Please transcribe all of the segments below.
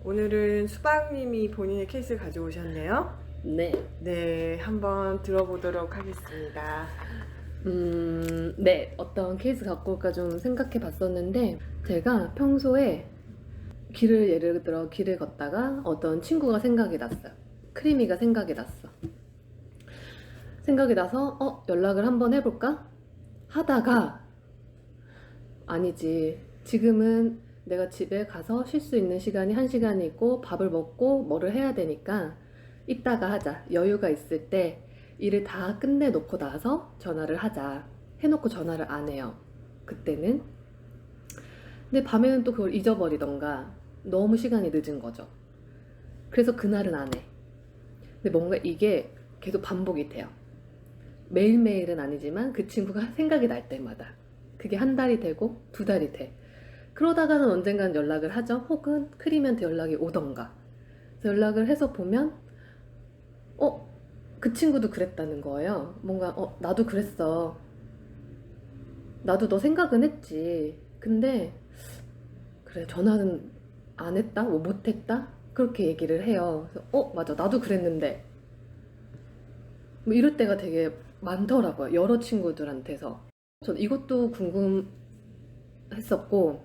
오늘은 수박님이 본인의 케이스를 가져오셨네요. 네. 네, 한번 들어보도록 하겠습니다. 네. 어떤 케이스 갖고 올까 좀 생각해 봤었는데, 제가 평소에 예를 들어 길을 걷다가 어떤 친구가 생각이 났어요. 크리미가 생각이 났어. 생각이 나서, 연락을 한번 해볼까? 하다가, 아니지. 지금은 내가 집에 가서 쉴 수 있는 시간이 1시간이 있고, 밥을 먹고 뭐를 해야 되니까, 이따가 하자. 여유가 있을 때 일을 다 끝내놓고 나서 전화를 하자. 해놓고 전화를 안 해요. 그때는. 근데 밤에는 또 그걸 잊어버리던가 너무 시간이 늦은 거죠. 그래서 그날은 안 해. 근데 뭔가 이게 계속 반복이 돼요. 매일매일은 아니지만 그 친구가 생각이 날 때마다. 그게 한 달이 되고 2달이 돼. 그러다가는 언젠간 연락을 하죠. 혹은 크림한테 연락이 오던가. 그래서 연락을 해서 보면 그 친구도 그랬다는 거예요. 뭔가 나도 그랬어. 나도 너 생각은 했지. 근데 그래, 전화는 안 했다? 뭐 못했다? 그렇게 얘기를 해요. 그래서 맞아, 나도 그랬는데. 뭐 이럴 때가 되게 많더라고요. 여러 친구들한테서. 전 이것도 궁금했었고,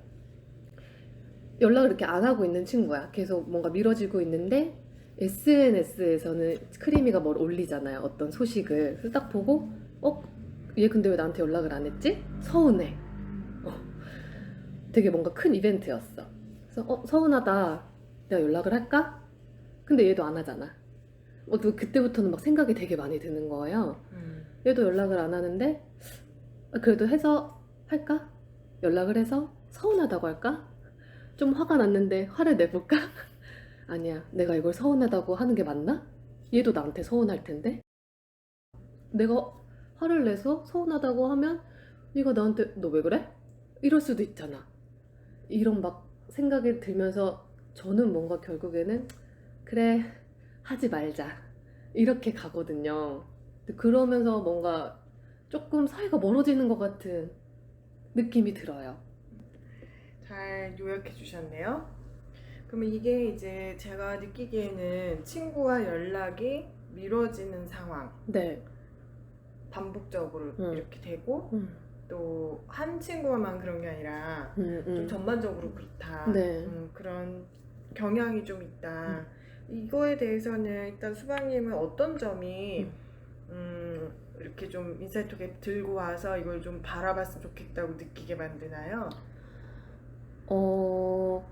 연락을 이렇게 안 하고 있는 친구야. 계속 뭔가 미뤄지고 있는데, SNS에서는 크리미가 뭘 올리잖아요. 어떤 소식을. 그래서 딱 보고, 얘 근데 왜 나한테 연락을 안 했지? 서운해. 되게 뭔가 큰 이벤트였어. 그래서 서운하다. 내가 연락을 할까? 근데 얘도 안 하잖아. 또 그때부터는 막 생각이 되게 많이 드는 거예요. 얘도 연락을 안 하는데 그래도 해서 할까? 연락을 해서 서운하다고 할까? 좀 화가 났는데 화를 내볼까? 아니야, 내가 이걸 서운하다고 하는 게 맞나? 얘도 나한테 서운할 텐데. 내가 화를 내서 서운하다고 하면 얘가 나한테 너 왜 그래? 이럴 수도 있잖아. 이런 막 생각이 들면서 저는 뭔가 결국에는 그래, 하지 말자 이렇게 가거든요. 근데 그러면서 뭔가 조금 사이가 멀어지는 것 같은 느낌이 들어요. 잘 요약해 주셨네요. 그러면 이게 이제 제가 느끼기에는 친구와 연락이 미뤄지는 상황, 네. 반복적으로 음, 이렇게 되고, 음, 또 한 친구만 그런 게 아니라 좀 전반적으로 그렇다. 네. 그런 경향이 좀 있다. 음. 이거에 대해서는 일단 수박님은 어떤 점이 음. 이렇게 좀 인사이트에 들고 와서 이걸 좀 바라봤으면 좋겠다고 느끼게 만드나요? 어,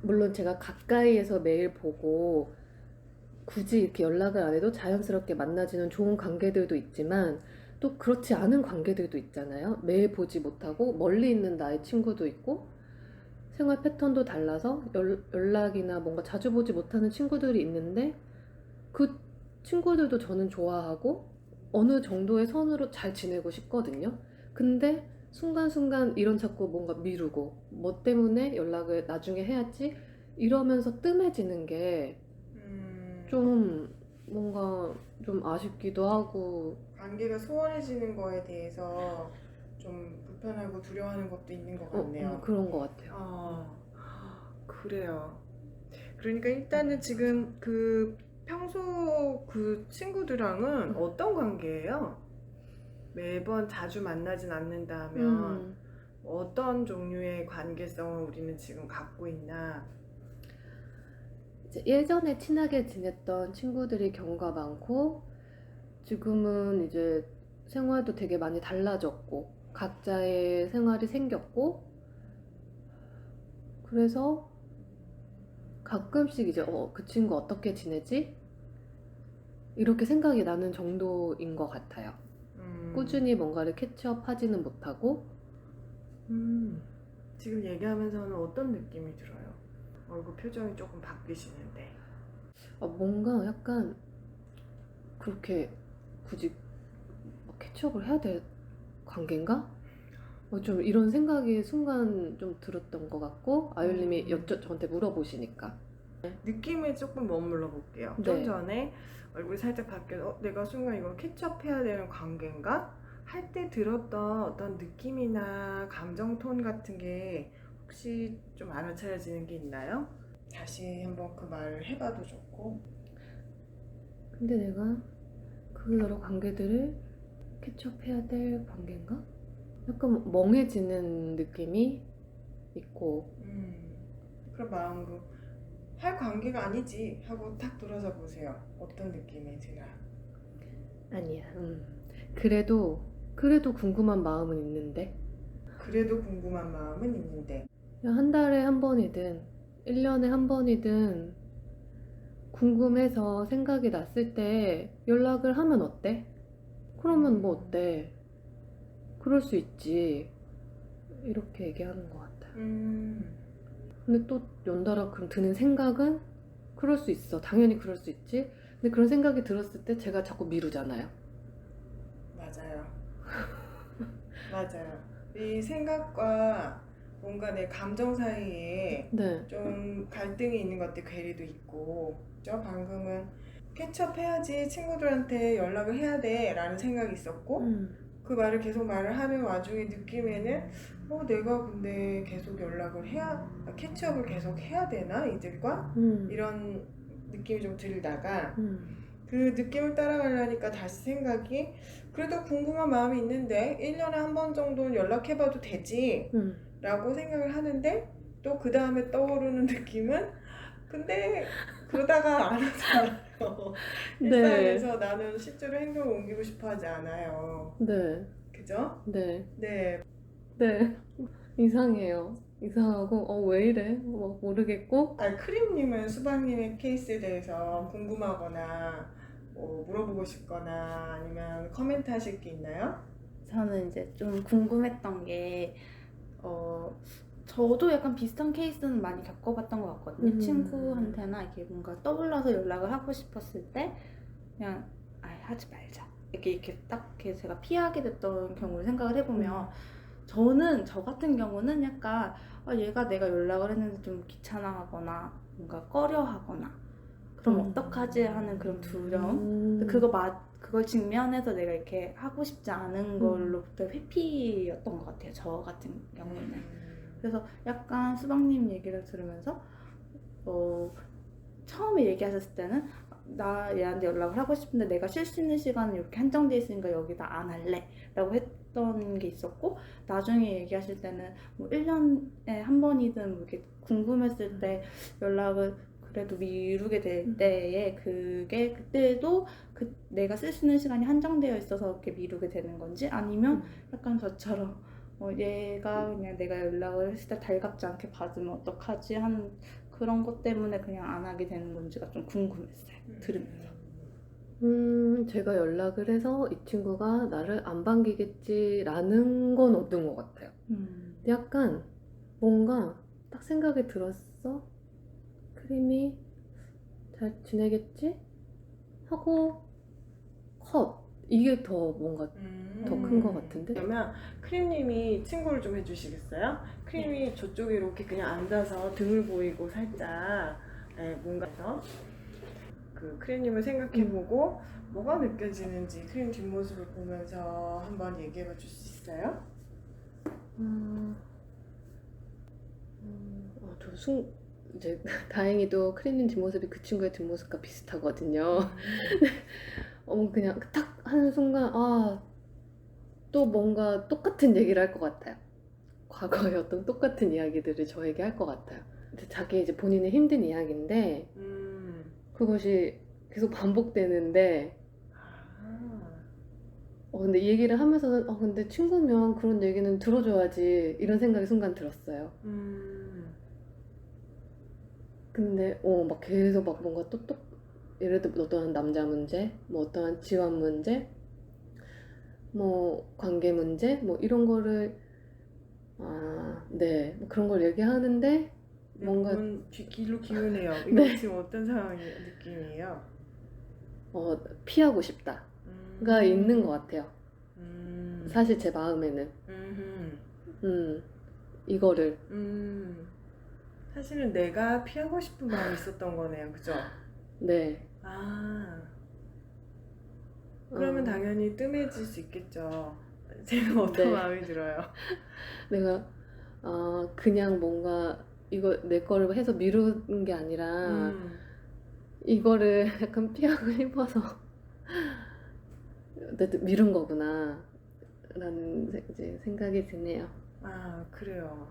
물론 제가 가까이에서 매일 보고 굳이 이렇게 연락을 안 해도 자연스럽게 만나지는 좋은 관계들도 있지만 또 그렇지 않은 관계들도 있잖아요. 매일 보지 못하고 멀리 있는 나의 친구도 있고 생활 패턴도 달라서 연락이나 뭔가 자주 보지 못하는 친구들이 있는데 그 친구들도 저는 좋아하고 어느 정도의 선으로 잘 지내고 싶거든요. 근데 순간순간 이런 자꾸 뭔가 미루고 뭐 때문에 연락을 나중에 해야지 이러면서 뜸해지는 게 좀 뭔가 좀 아쉽기도 하고. 관계가 소원해지는 거에 대해서 좀 불편하고 두려워하는 것도 있는 것 같네요. 그런 것 같아요. 그래요. 그러니까 일단은 지금 그 평소 그 친구들랑은 어떤 관계예요? 매번 자주 만나진 않는다 하면 어떤 종류의 관계성을 우리는 지금 갖고 있나? 이제 예전에 친하게 지냈던 친구들이 경우가 많고 지금은 이제 생활도 되게 많이 달라졌고 각자의 생활이 생겼고 그래서 가끔씩 이제 그 친구 어떻게 지내지? 이렇게 생각이 나는 정도인 것 같아요. 꾸준히 뭔가를 캐치업 하지는 못하고. 지금 얘기하면서는 어떤 느낌이 들어요? 얼굴 표정이 조금 바뀌시는데. 뭔가 약간 그렇게 굳이 캐치업을 해야 될 관계인가? 좀 이런 생각이 순간 좀 들었던 것 같고 아율님이 저한테 물어보시니까. 느낌에 조금 머물러 볼게요. 네. 좀 전에 얼굴이 살짝 바뀌어서 내가 순간 이걸 캐치업해야 되는 관계인가? 할 때 들었던 어떤 느낌이나 감정 톤 같은 게 혹시 좀 알아차려지는 게 있나요? 다시 한번 그 말을 해봐도 좋고. 근데 내가 그 여러 관계들을 캐치업해야 될 관계인가? 약간 멍해지는 느낌이 있고. 그런 마음으로 할 관계가 아니지 하고 딱 돌아서 보세요. 어떤 느낌이 드나요? 아니야. 그래도 궁금한 마음은 있는데. 그래도 궁금한 마음은 있는데. 한 달에 한 번이든 1년에 한 번이든 궁금해서 생각이 났을 때 연락을 하면 어때? 그러면 뭐 어때? 그럴 수 있지. 이렇게 얘기하는 것 같아요. 근데 또 연달아 그럼 드는 생각은 그럴 수 있어. 당연히 그럴 수 있지. 근데 그런 생각이 들었을 때 제가 자꾸 미루잖아요. 맞아요. 맞아요. 이 생각과 뭔가 내 감정 사이에 네. 좀 갈등이 있는 것들 괴리도 있고, 저 방금은 캐치업해야지 친구들한테 연락을 해야 돼 라는 생각이 있었고, 그 말을 계속 말을 하는 와중에 느낌에는 내가 근데 계속 연락을 해야, 캐치업을 계속 해야 되나 이들과? 이런 느낌이 좀 들다가 그 느낌을 따라가려니까 다시 생각이, 그래도 궁금한 마음이 있는데 1년에 한 번 정도는 연락해봐도 되지 라고 생각을 하는데, 또 그 다음에 떠오르는 느낌은 근데 그러다가 안 하잖아요. 네. 일상에서 나는 실제로 행동을 옮기고 싶어 하지 않아요. 네. 그죠? 네. 네. 네. 이상해요. 이상하고 왜 이래? 모르겠고. 크림님은 수박님의 케이스에 대해서 궁금하거나 뭐 물어보고 싶거나 아니면 코멘트 하실 게 있나요? 저는 이제 좀 궁금했던 게, 저도 약간 비슷한 케이스는 많이 겪어봤던 것 같거든요. 친구한테나 이렇게 뭔가 떠올라서 연락을 하고 싶었을 때, 그냥, 하지 말자. 이렇게 딱 이렇게 제가 피하게 됐던 경우를 생각을 해보면, 저 같은 경우는 약간, 얘가 내가 연락을 했는데 좀 귀찮아하거나, 뭔가 꺼려하거나, 그럼 어떡하지 하는 그런 두려움? 그걸 직면해서 내가 이렇게 하고 싶지 않은 걸로부터 회피였던 것 같아요. 저 같은 경우에는. 그래서 약간 수박님 얘기를 들으면서 처음에 얘기하셨을 때는 나 얘한테 연락을 하고 싶은데 내가 쉴 수 있는 시간은 이렇게 한정돼 있으니까 여기다 안 할래 라고 했던 게 있었고, 나중에 얘기하실 때는 뭐 1년에 한 번이든 뭐 이렇게 궁금했을 때 연락을 그래도 미루게 될 때에 그때도 내가 쓸 수 있는 시간이 한정되어 있어서 이렇게 미루게 되는 건지, 아니면 약간 저처럼 얘가 그냥 내가 연락을 했을 때 달갑지 않게 받으면 어떡하지 하는 그런 것 때문에 그냥 안 하게 되는 건지가 좀 궁금했어요. 들으면서. 제가 연락을 해서 이 친구가 나를 안 반기겠지라는 건 없는 것 같아요. 약간 뭔가 딱 생각이 들었어. 크림이 잘 지내겠지? 하고 컷. 이게 더 뭔가 더 큰 것 같은데? 그러면 크림님이 친구를 좀 해주시겠어요? 크림이 저쪽에 이렇게 그냥 앉아서 등을 보이고 살짝 뭔가 해서 그 크림님을 생각해보고 뭐가 느껴지는지 크림 뒷모습을 보면서 한번 얘기해봐 줄 수 있어요? 이제 다행히도 크림님 뒷모습이 그 친구의 뒷모습과 비슷하거든요. 그냥 딱 하는 순간 또 뭔가 똑같은 얘기를 할 것 같아요. 과거의 어떤 똑같은 이야기들을 저에게 할 것 같아요. 근데 자기 이제 본인의 힘든 이야기인데 그것이 계속 반복되는데 근데 이 얘기를 하면서는 근데 친구면 그런 얘기는 들어줘야지 이런 생각이 순간 들었어요. 근데 막 계속 막 뭔가 예를 들어 어떠한 남자 문제, 뭐 어떠한 지원 문제, 뭐 관계 문제, 뭐 이런 거를 네, 뭐 그런 걸 얘기하는데 뭔가 뒷길로 기우네요. 이거 네. 지금 어떤 느낌이에요? 피하고 싶다가 있는 것 같아요. 사실 제 마음에는 이거를 사실은 내가 피하고 싶은 마음이 있었던 거네요. 그죠? 네. 그러면 당연히 뜸해질 수 있겠죠. 제가 어떤 네. 마음이 들어요? 내가 그냥 뭔가 이거 내 거를 해서 미루는 게 아니라 음. 이거를 약간 피하고 싶어서 미룬 거구나 라는 이제 생각이 드네요. 아, 그래요.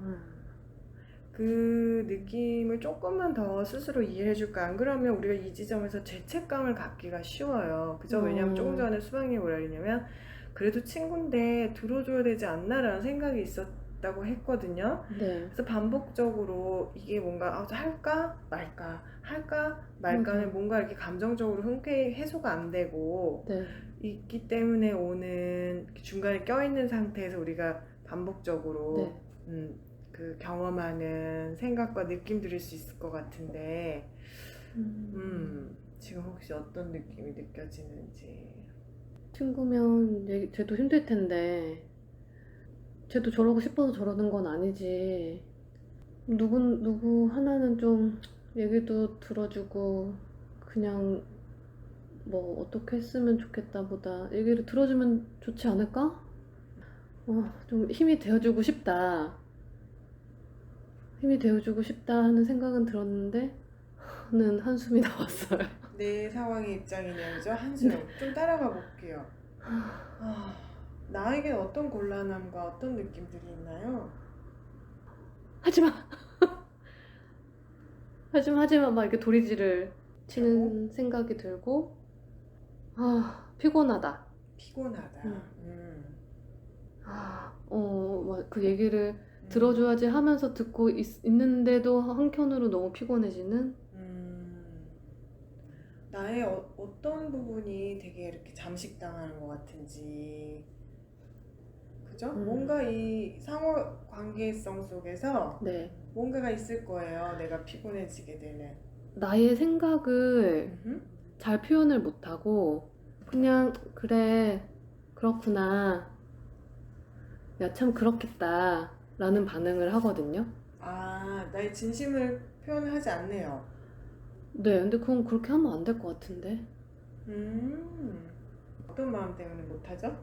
그 느낌을 조금만 더 스스로 이해해줄까? 안 그러면 우리가 이 지점에서 죄책감을 갖기가 쉬워요. 그죠? 왜냐면 조금 전에 수박이 뭐라 그랬냐면 그래도 친구인데 들어줘야 되지 않나라는 생각이 있었다고 했거든요. 네. 그래서 반복적으로 이게 뭔가 할까 말까 할까 말까는 뭔가 이렇게 감정적으로 흔쾌히 해소가 안 되고 네. 있기 때문에 오는 중간에 껴있는 상태에서 우리가 반복적으로 네. 그 경험하는 생각과 느낌들일 수 있을 것 같은데 지금 혹시 어떤 느낌이 느껴지는지. 친구면 쟤도 힘들 텐데 쟤도 저러고 싶어서 저러는 건 아니지. 누구 하나는 좀 얘기도 들어주고 그냥 뭐 어떻게 했으면 좋겠다 보다 얘기를 들어주면 좋지 않을까? 좀 힘이 되어주고 싶다. 힘이 되어주고 싶다 하는 생각은 들었는데 는 한숨이 나왔어요. 내 상황의 입장이네요. 그죠? 한숨 좀 따라가 볼게요. 나에겐 어떤 곤란함과 어떤 느낌들이 있나요? 하지마! 하지마 막 이렇게 도리지를 치는 생각이 들고 피곤하다. 피곤하다. 막 그 얘기를 들어줘야지 하면서 듣고 있는데도 한켠으로 너무 피곤해지는? 나의 어떤 부분이 되게 이렇게 잠식당하는 것 같은지, 그죠? 뭔가 이 상호 관계성 속에서 네. 뭔가가 있을 거예요. 내가 피곤해지게 되는. 나의 생각을 잘 표현을 못하고 그냥 그래 그렇구나 야 참 그렇겠다 라는 반응을 하거든요. 나의 진심을 표현하지 않네요. 네, 근데 그건 그렇게 하면 안 될 것 같은데. 어떤 마음 때문에 못하죠?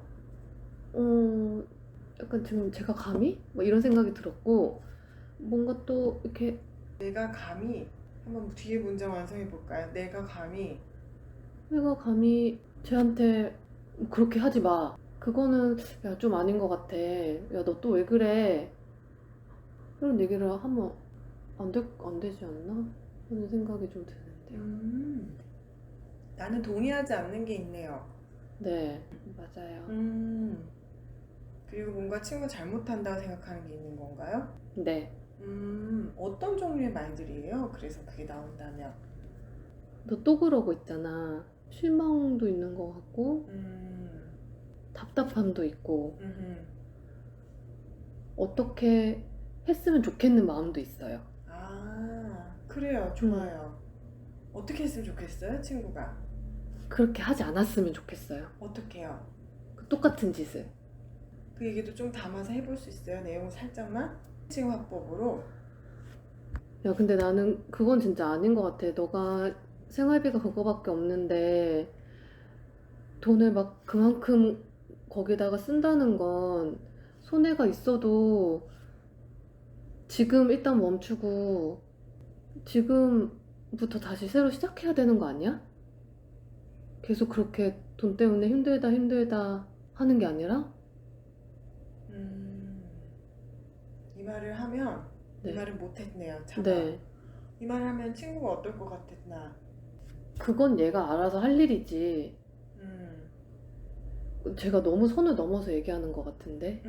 약간 지금 제가 감히? 뭐 이런 생각이 들었고 뭔가 또 이렇게 내가 감히 한번 뒤에 문장 완성해 볼까요? 내가 감히 쟤한테 그렇게 하지 마. 그거는 야 좀 아닌 것 같아. 야 너 또 왜 그래? 이런 얘기를 하면 안 되지 않나? 하는 생각이 좀 드는데요. 나는 동의하지 않는 게 있네요. 네, 맞아요. 그리고 뭔가 친구가 잘못한다고 생각하는 게 있는 건가요? 네. 어떤 종류의 말들이에요? 그래서 그게 나온다면. 너 또 그러고 있잖아. 실망도 있는 것 같고 답답함도 있고 어떻게 했으면 좋겠는 마음도 있어요. 그래요. 좋아요. 어떻게 했으면 좋겠어요? 친구가 그렇게 하지 않았으면 좋겠어요. 어떻게 해요? 그 똑같은 짓을. 그 얘기도 좀 담아서 해볼 수 있어요? 내용을 살짝만? 친구 화법으로. 야 근데 나는 그건 진짜 아닌 것 같아. 너가 생활비가 그거밖에 없는데 돈을 막 그만큼 거기다가 쓴다는 건 손해가 있어도 지금 일단 멈추고 지금부터 다시 새로 시작해야 되는 거 아니야? 계속 그렇게 돈 때문에 힘들다 하는 게 아니라? 이 말을 하면 네. 이 말을 못했네요. 참. 네. 이 말을 하면 친구가 어떨 것 같았나? 그건 얘가 알아서 할 일이지. 제가 너무 선을 넘어서 얘기하는 것 같은데.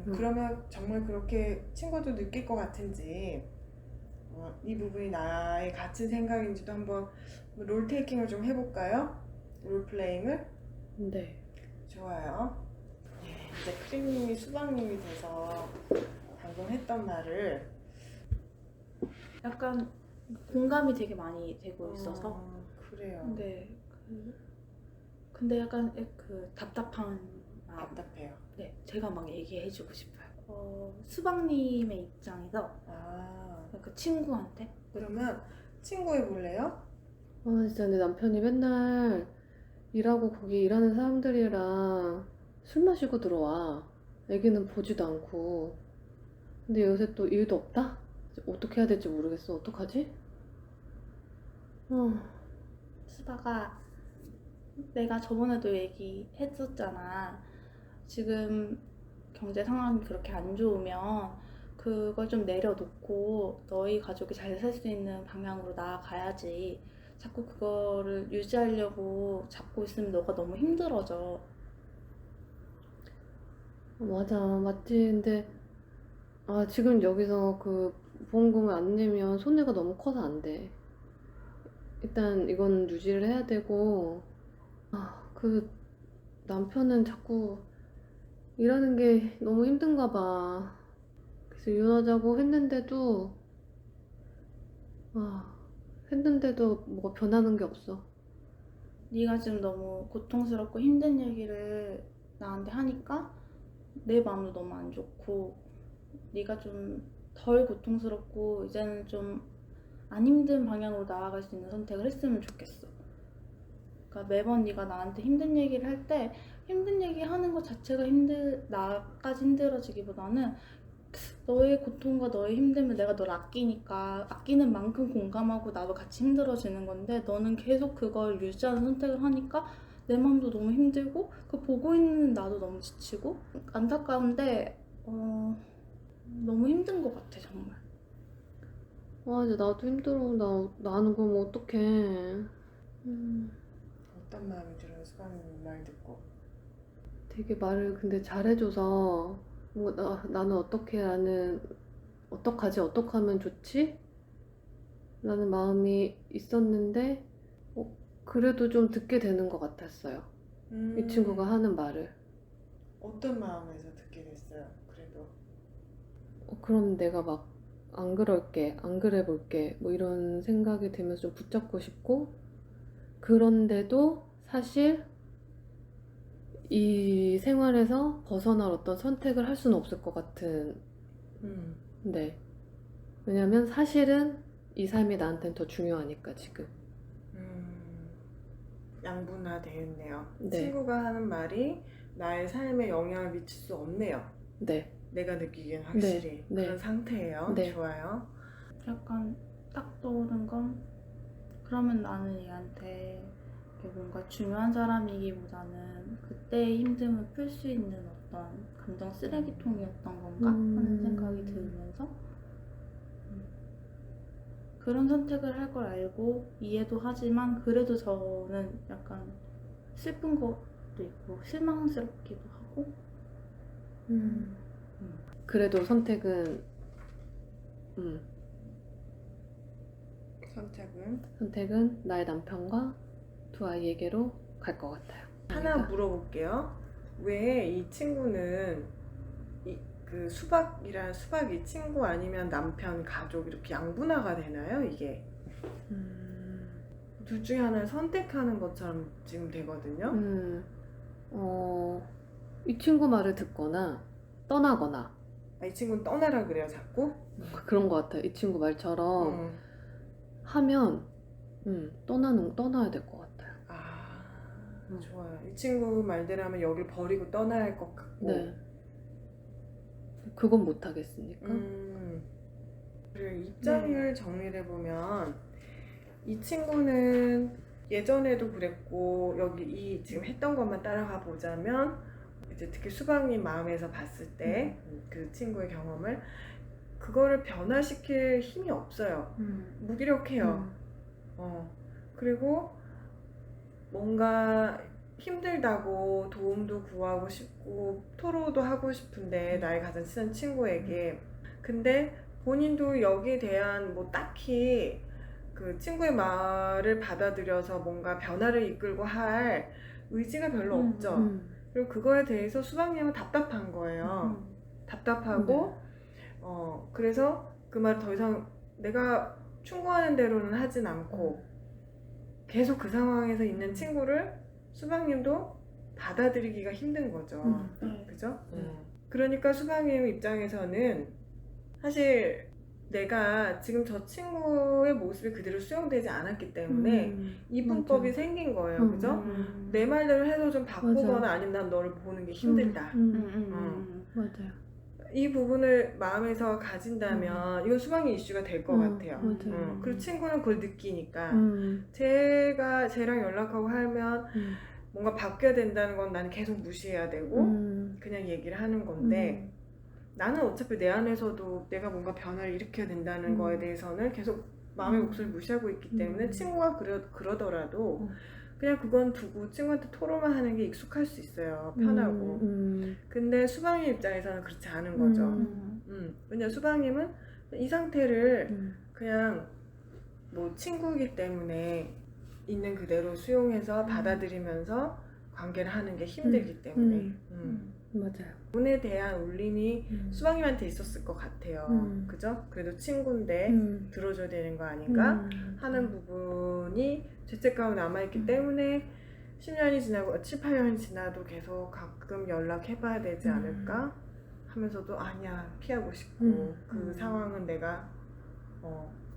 그러면 정말 그렇게 친구도 느낄 것 같은지 이 부분이 나의 갇힌 생각인지도 한번 롤테이킹을 좀 해볼까요? 롤플레잉을? 네. 좋아요. 이제 크림님이 수박님이 돼서 방금 했던 말을 약간 공감이 되게 많이 되고 있어서. 그래요. 네. 근데 약간 그 답답한 마음. 답답해요. 네, 제가 막 얘기해주고 싶어요. 수박님의 입장에서 그 친구한테. 그러면 친구 해볼래요? 진짜 내 남편이 맨날 일하고 거기 일하는 사람들이랑 술 마시고 들어와. 애기는 보지도 않고. 근데 요새 또 일도 없다? 어떻게 해야 될지 모르겠어. 어떡하지? 수박아, 내가 저번에도 얘기했었잖아. 지금 경제 상황이 그렇게 안 좋으면 그걸 좀 내려놓고 너희 가족이 잘 살 수 있는 방향으로 나아가야지. 자꾸 그거를 유지하려고 잡고 있으면 너가 너무 힘들어져. 맞아, 맞지. 근데 지금 여기서 그 보험금을 안 내면 손해가 너무 커서 안 돼. 일단 이건 유지를 해야 되고, 그 남편은 자꾸 일하는 게 너무 힘든가 봐. 그래서 이혼하자고 했는데도 뭐가 변하는 게 없어. 네가 지금 너무 고통스럽고 힘든 얘기를 나한테 하니까 내 마음도 너무 안 좋고, 네가 좀 덜 고통스럽고 이제는 좀 안 힘든 방향으로 나아갈 수 있는 선택을 했으면 좋겠어. 그러니까 매번 네가 나한테 힘든 얘기를 할 때 힘든 얘기 하는 것 자체가 나까지 힘들어지기보다는 너의 고통과 너의 힘듦을 내가 널 아끼니까 아끼는 만큼 공감하고 나도 같이 힘들어지는 건데, 너는 계속 그걸 유지하는 선택을 하니까 내 마음도 너무 힘들고 그 보고 있는 나도 너무 지치고 안타까운데 너무 힘든 것 같아 정말. 이제 나도 힘들어. 나는 그럼 어떡해. 어떤 마음이 들어요? 수박님 말 듣고. 되게 말을 근데 잘해줘서 뭔가 나는 어떡하지? 어떡하면 좋지? 라는 마음이 있었는데 그래도 좀 듣게 되는 것 같았어요. 이 친구가 하는 말을. 어떤 마음에서 듣게 됐어요? 그래도. 그럼 내가 막 안 그럴게, 안 그래 볼게 뭐 이런 생각이 들면서 좀 붙잡고 싶고, 그런데도 사실 이 생활에서 벗어날 어떤 선택을 할 수는 없을 것 같은. 네. 왜냐면 사실은 이 삶이 나한테는 더 중요하니까 지금. 양분화되어 있네요. 네. 친구가 하는 말이 나의 삶에 영향을 미칠 수 없네요. 네. 내가 느끼기엔 확실히 네. 그런 상태예요. 네. 좋아요. 약간 딱 떠오른 건, 그러면 나는 얘한테 이게 뭔가 중요한 사람이기보다는 그때의 힘듦을 풀 수 있는 어떤 감정 쓰레기통이었던 건가 하는 생각이 들면서 그런 선택을 할 걸 알고 이해도 하지만 그래도 저는 약간 슬픈 것도 있고 실망스럽기도 하고. 그래도 선택은 선택은 나의 남편과 두 아이에게로 갈 것 같아요. 하나 물어볼게요. 왜 이 친구는 그 수박이 친구 아니면 남편, 가족 이렇게 양분화가 되나요? 이게 둘 중에 하나를 선택하는 것처럼 지금 되거든요. 이 친구 말을 듣거나 떠나거나. 이 친구는 떠나라 그래요, 자꾸? 그런 것 같아요. 이 친구 말처럼 하면 떠나야 될 것 같아요. 좋아요. 이 친구 말대로 하면 여길 버리고 떠나야 할 것 같고. 네. 그건 못 하겠으니까. 그리고 입장을 정리를 해보면 이 친구는 예전에도 그랬고, 여기 이 지금 했던 것만 따라가 보자면 이제 특히 수박님 마음에서 봤을 때 그 친구의 경험을, 그거를 변화시킬 힘이 없어요. 무기력해요. 그리고 뭔가 힘들다고 도움도 구하고 싶고 토로도 하고 싶은데 나의 가장 친한 친구에게, 근데 본인도 여기에 대한 뭐 딱히 그 친구의 말을 받아들여서 뭔가 변화를 이끌고 할 의지가 별로 없죠. 그리고 그거에 대해서 수박님은 답답한 거예요. 답답하고 그래서 그 말을 더 이상 내가 충고하는 대로는 하진 않고 계속 그 상황에서 있는 친구를 수박님도 받아들이기가 힘든 거죠. 그죠? 그러니까 수박님 입장에서는 사실 내가 지금 저 친구의 모습이 그대로 수용되지 않았기 때문에 이분법이 생긴 거예요. 그죠? 내 말대로 해서 좀 바꾸거나 맞아. 아니면 난 너를 보는 게 힘들다. 맞아요. 이 부분을 마음에서 가진다면 이건 수박이 이슈가 될 것 같아요. 맞아요. 그리고 친구는 그걸 느끼니까 쟤랑 연락하고 하면 뭔가 바뀌어야 된다는 건 나는 계속 무시해야 되고 그냥 얘기를 하는 건데 나는 어차피 내 안에서도 내가 뭔가 변화를 일으켜야 된다는 거에 대해서는 계속 마음의 목소리를 무시하고 있기 때문에 친구가 그러더라도 그냥 그건 두고 친구한테 토로만 하는 게 익숙할 수 있어요. 편하고. 근데 수방님 입장에서는 그렇지 않은 거죠. 왜냐면 수방님은 이 상태를 그냥 뭐 친구이기 때문에 있는 그대로 수용해서 받아들이면서 관계를 하는 게 힘들기 때문에 맞아요. 돈에 대한 울림이 수방님한테 있었을 것 같아요. 그죠? 그래도 친구인데 들어줘야 되는 거 아닌가 하는 부분이 죄책감이 남아있기 때문에 10년이 지나고 7, 8년이 지나도 계속 가끔 연락해봐야 되지 않을까 하면서도 아니야 피하고 싶고 그 상황은 내가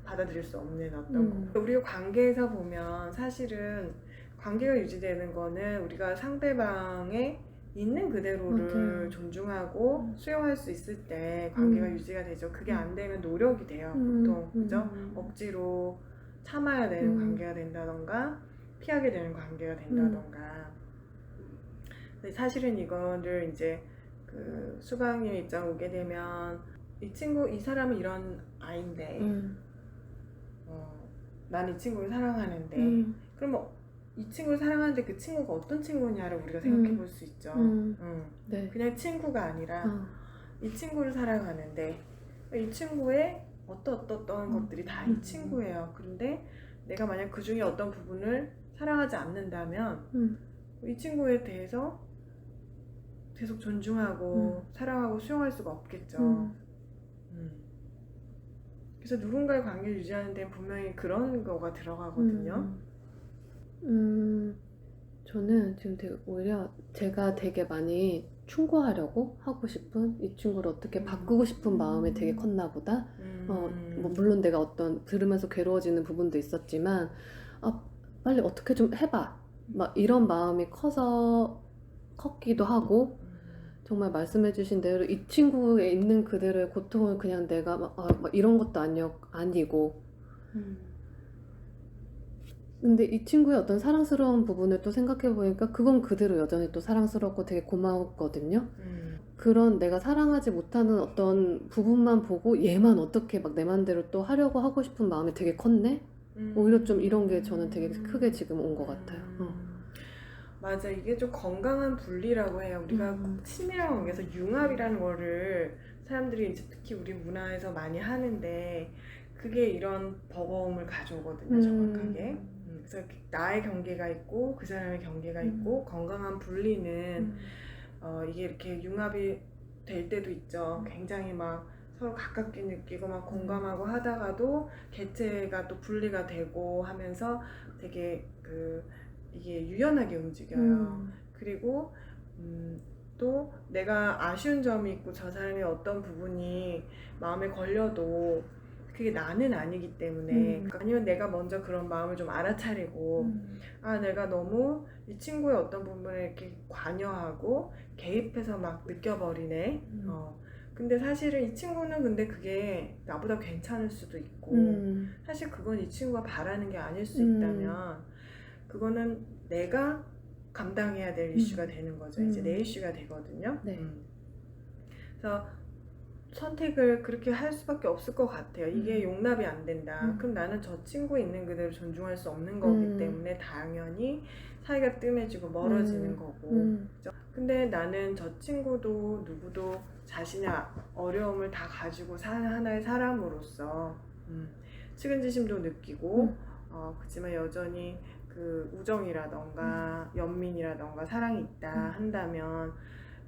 받아들일 수 없는 어떤 거. 우리가 관계에서 보면 사실은 관계가 유지되는 거는 우리가 상대방의 있는 그대로를 존중하고 수용할 수 있을 때 관계가 유지가 되죠. 그게 안 되면 노력이 돼요. 보통 그죠? 억지로 참아야 되는 관계가 된다던가 피하게 되는 관계가 된다던가. 근데 사실은 이거를 이제 그 수강님 입장 오게 되면 이 사람은 이런 아이인데 난 이 친구를 사랑하는데 그럼 이 친구를 사랑하는데 그 친구가 어떤 친구냐를 우리가 생각해 볼 수 있죠. 네. 그냥 친구가 아니라 이 친구를 사랑하는데 이 친구의 어떤 것들이 다 이 친구예요. 그런데 내가 만약 그 중에 어떤 부분을 사랑하지 않는다면 이 친구에 대해서 계속 존중하고 사랑하고 수용할 수가 없겠죠. 그래서 누군가의 관계를 유지하는 데는 분명히 그런 거가 들어가거든요. 저는 지금 오히려 제가 되게 많이 충고하려고 하고 싶은 이 친구를 어떻게 바꾸고 싶은 마음이 되게 컸나 보다. 뭐 물론 내가 어떤 들으면서 괴로워지는 부분도 있었지만 빨리 어떻게 좀 해봐 막 이런 마음이 컸기도 하고 정말 말씀해주신 대로 이 친구에 있는 그대로의 고통을 그냥 내가 막 이런 것도 아니고 근데 이 친구의 어떤 사랑스러운 부분을 또 생각해보니까 그건 그대로 여전히 또 사랑스럽고 되게 고마웠거든요. 그런 내가 사랑하지 못하는 어떤 부분만 보고 얘만 어떻게 막 내 맘대로 또 하려고 하고 싶은 마음이 되게 컸네? 오히려 좀 이런 게 저는 되게 크게 지금 온 것 같아요. 맞아, 이게 좀 건강한 분리라고 해요. 우리가 친밀한 관계에서 융합이라는 거를 사람들이 이제 특히 우리 문화에서 많이 하는데 그게 이런 버거움을 가져오거든요, 정확하게. 그래서 나의 경계가 있고 그 사람의 경계가 있고 건강한 분리는 이게 이렇게 융합이 될 때도 있죠. 굉장히 막 서로 가깝게 느끼고 막 공감하고 하다가도 개체가 또 분리가 되고 하면서 되게 이게 유연하게 움직여요. 그리고 또 내가 아쉬운 점이 있고 저 사람의 어떤 부분이 마음에 걸려도 그게 나는 아니기 때문에 아니면 내가 먼저 그런 마음을 좀 알아차리고 내가 너무 이 친구의 어떤 부분을 이렇게 관여하고 개입해서 막 느껴버리네. 근데 사실은 이 친구는 근데 그게 나보다 괜찮을 수도 있고 사실 그건 이 친구가 바라는 게 아닐 수 있다면 그거는 내가 감당해야 될 이슈가 되는 거죠. 이제 내 이슈가 되거든요. 네. 그래서 선택을 그렇게 할 수밖에 없을 것 같아요. 이게 용납이 안 된다. 그럼 나는 저 친구 있는 그대로 존중할 수 없는 거기 때문에 당연히 사이가 뜸해지고 멀어지는 거고. 그렇죠? 근데 나는 저 친구도 누구도 자신의 어려움을 다 가지고 사는 하나의 사람으로서 측은지심도 느끼고 그렇지만 여전히 그 우정이라던가 연민이라던가 사랑이 있다 한다면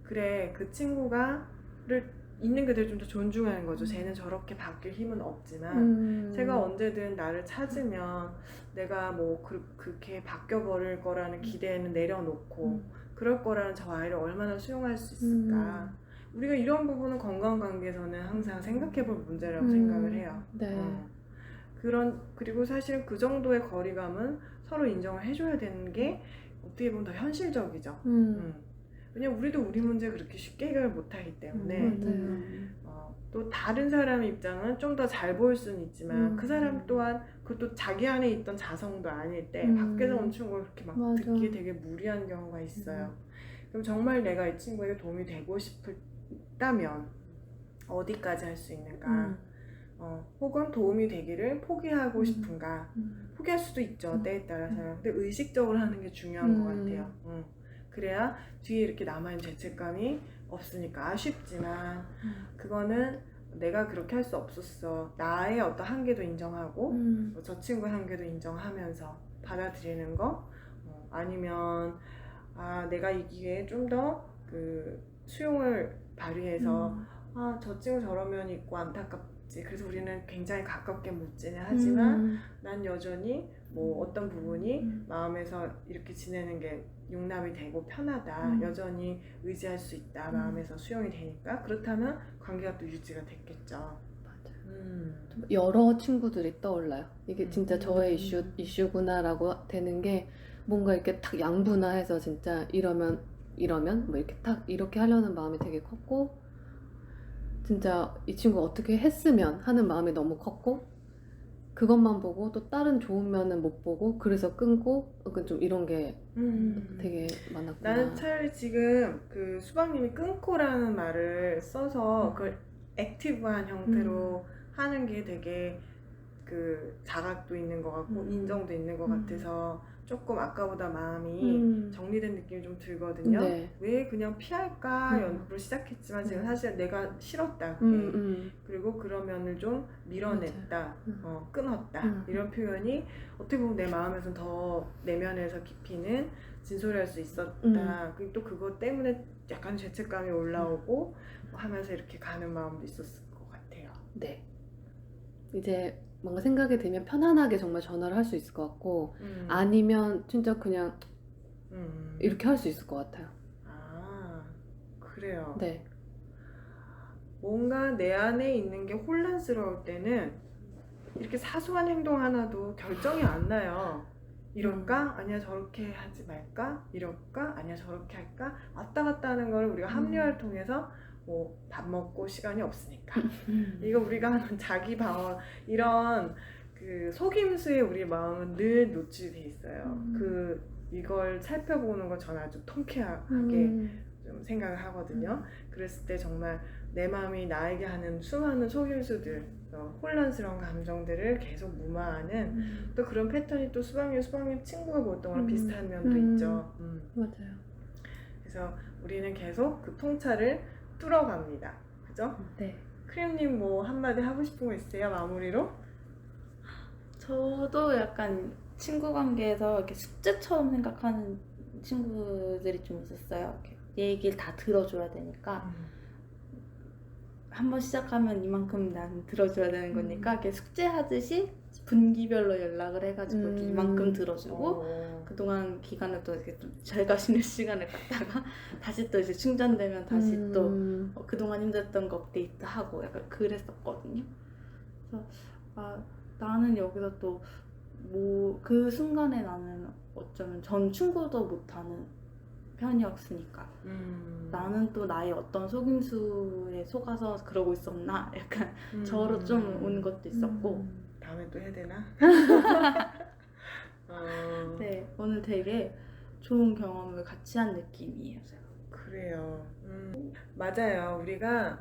그래 그 친구가를 있는 그대로 좀 더 존중하는 거죠. 쟤는 저렇게 바뀔 힘은 없지만 제가 언제든 나를 찾으면 내가 뭐 그렇게 바뀌어버릴 거라는 기대는 내려놓고 그럴 거라는 저 아이를 얼마나 수용할 수 있을까. 우리가 이런 부분은 건강관계에서는 항상 생각해볼 문제라고 생각을 해요. 네. 그리고 사실 그 정도의 거리감은 서로 인정을 해줘야 되는 게 어떻게 보면 더 현실적이죠. 왜냐면 우리도 우리 문제 그렇게 쉽게 해결 못하기 때문에 맞아요. 또 다른 사람의 입장은 좀 더 잘 보일 수는 있지만 그 사람 또한 그것도 자기 안에 있던 자성도 아닐 때 밖에서 온 친구가 그렇게 막 맞아. 듣기 되게 무리한 경우가 있어요. 그럼 정말 내가 이 친구에게 도움이 되고 싶다면 어디까지 할 수 있는가? 혹은 도움이 되기를 포기하고 싶은가? 포기할 수도 있죠, 때에 따라서는. 근데 의식적으로 하는 게 중요한 것 같아요. 그래야 뒤에 이렇게 남아있는 죄책감이 없으니까. 아쉽지만 그거는 내가 그렇게 할 수 없었어. 나의 어떤 한계도 인정하고 저 친구의 한계도 인정하면서 받아들이는 거. 아니면 내가 이 기회에 좀 더 그 수용을 발휘해서 저 친구 저런 면이 있고 안타깝지. 그래서 우리는 굉장히 가깝게 묻지는 하지만 난 여전히 뭐 어떤 부분이 마음에서 이렇게 지내는 게 용납이 되고 편하다. 여전히 의지할 수 있다. 마음에서 수용이 되니까. 그렇다면 관계가 또 유지가 됐겠죠. 여러 친구들이 떠올라요. 이게 진짜 저의 이슈구나라고 되는 게 뭔가 이렇게 탁 양분화해서 진짜 이러면 뭐 이렇게 탁 이렇게 하려는 마음이 되게 컸고, 진짜 이 친구가 어떻게 했으면 하는 마음이 너무 컸고, 그것만 보고 또 다른 좋은 면은 못 보고 그래서 끊고 좀 이런 게 되게 많았구나. 나는 차라리 지금 그 수박님이 끊고라는 말을 써서 그걸 액티브한 형태로 하는 게 되게 그 자각도 있는 것 같고 인정도 있는 것 같아서 조금 아까보다 마음이 정리된 느낌이 좀 들거든요. 네. 왜 그냥 피할까 연구를 시작했지만 지금 사실 내가 싫었다 그게. 그리고 그런 면을 좀 밀어냈다, 끊었다 이런 표현이 어떻게 보면 내 마음에서 더 내면에서 깊이는 진솔할 수 있었다. 그리고 또 그것 때문에 약간 죄책감이 올라오고 하면서 이렇게 가는 마음도 있었을 것 같아요. 네. 이제 뭔가 생각이 들면 편안하게 정말 전화를 할 수 있을 것 같고 아니면 진짜 그냥 이렇게 할 수 있을 것 같아요. 그래요. 네. 뭔가 내 안에 있는 게 혼란스러울 때는 이렇게 사소한 행동 하나도 결정이 안 나요. 이럴까? 아니야 저렇게 하지 말까? 이럴까? 아니야 저렇게 할까? 왔다 갔다 하는 걸 우리가 합리화를 통해서 뭐 밥 먹고 시간이 없으니까 이거 우리가 하는 자기 방어 이런 그 속임수에 우리 마음은 늘 노출돼 있어요. 이걸 살펴보는 걸 저는 아주 통쾌하게 좀 생각을 하거든요. 그랬을 때 정말 내 마음이 나에게 하는 수많은 속임수들, 혼란스러운 감정들을 계속 무마하는 또 그런 패턴이 또 수박님 친구가 보던 거랑 비슷한 면도 있죠. 맞아요. 그래서 우리는 계속 그 통찰을 뚫어갑니다. 그죠? 네. 크림님 뭐 한마디 하고 싶은 거 있어요? 마무리로? 저도 약간 친구 관계에서 이렇게 숙제처럼 생각하는 친구들이 좀 있었어요. 이렇게 얘기를 다 들어줘야 되니까 한번 시작하면 이만큼 난 들어줘야 되는 거니까 이렇게 숙제하듯이 분기별로 연락을 해가지고 이렇게 이만큼 들어주고 그동안 기간을 또 이렇게 좀 제가 쉬는 시간을 갖다가 다시 또 이제 충전되면 다시 또 그동안 힘들었던 거 업데이트하고 약간 그랬었거든요. 그래서 나는 여기서 또 뭐 그 순간에 나는 어쩌면 전 충고도 못하는 편이었으니까 나는 또 나의 어떤 속임수에 속아서 그러고 있었나 약간 저로 좀 온 것도 있었고 다음에 또 해야 되나? 네, 오늘 되게 좋은 경험을 같이 한 느낌이에요. 그래요. 맞아요. 우리가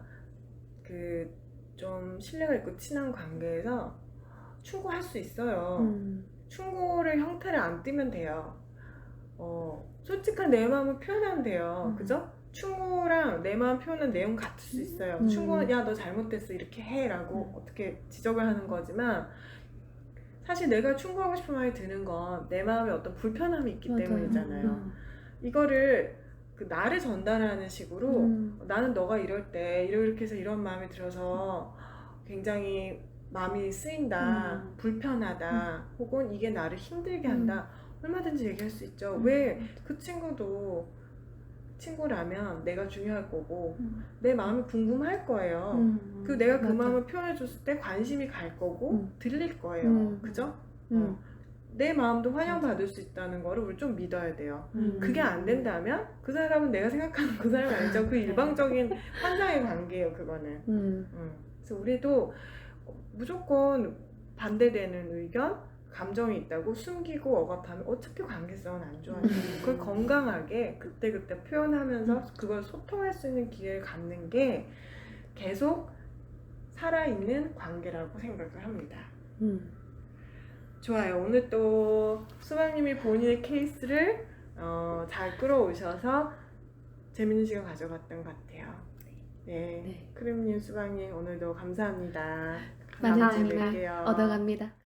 그 좀 신뢰가 있고 친한 관계에서 충고할 수 있어요. 충고를 형태를 안 띠면 돼요. 솔직한 내 마음을 표현하면 돼요. 그죠? 충고랑 내 마음 표현은 내용 같을 수 있어요. 충고는 야 너 잘못됐어 이렇게 해 라고 어떻게 지적을 하는 거지만 사실 내가 충고하고 싶은 말이 드는 건 내 마음에 어떤 불편함이 있기 때문이잖아요. 이거를 그 나를 전달하는 식으로 나는 너가 이럴 때 이렇게 해서 이런 마음이 들어서 굉장히 마음이 쓰인다, 불편하다, 혹은 이게 나를 힘들게 한다. 얼마든지 얘기할 수 있죠. 왜 그 친구도 친구라면 내가 중요할 거고 내 마음이 궁금할 거예요. 그 내가 그 마음을 표현해 줬을 때 관심이 갈 거고 들릴 거예요. 그죠? 내 마음도 환영받을 수 있다는 거를 우리 좀 믿어야 돼요. 음. 그게 안 된다면 그 사람은 내가 생각하는 그 사람이 아니죠. 그 일방적인 환상의 관계예요, 그거는. 그래서 우리도 무조건 반대되는 의견, 감정이 있다고 숨기고 억압하면 어차피 관계성은 안 좋아져요. 그걸 건강하게 그때그때 표현하면서 그걸 소통할 수 있는 기회를 갖는 게 계속 살아있는 관계라고 생각을 합니다. 좋아요. 오늘 또 수박님이 본인의 케이스를 잘 끌어오셔서 재밌는 시간 가져갔던 것 같아요. 네. 네. 크림님, 수박님 오늘도 감사합니다. 많은 다음 주에 재미를 뵐게요. 얻어갑니다.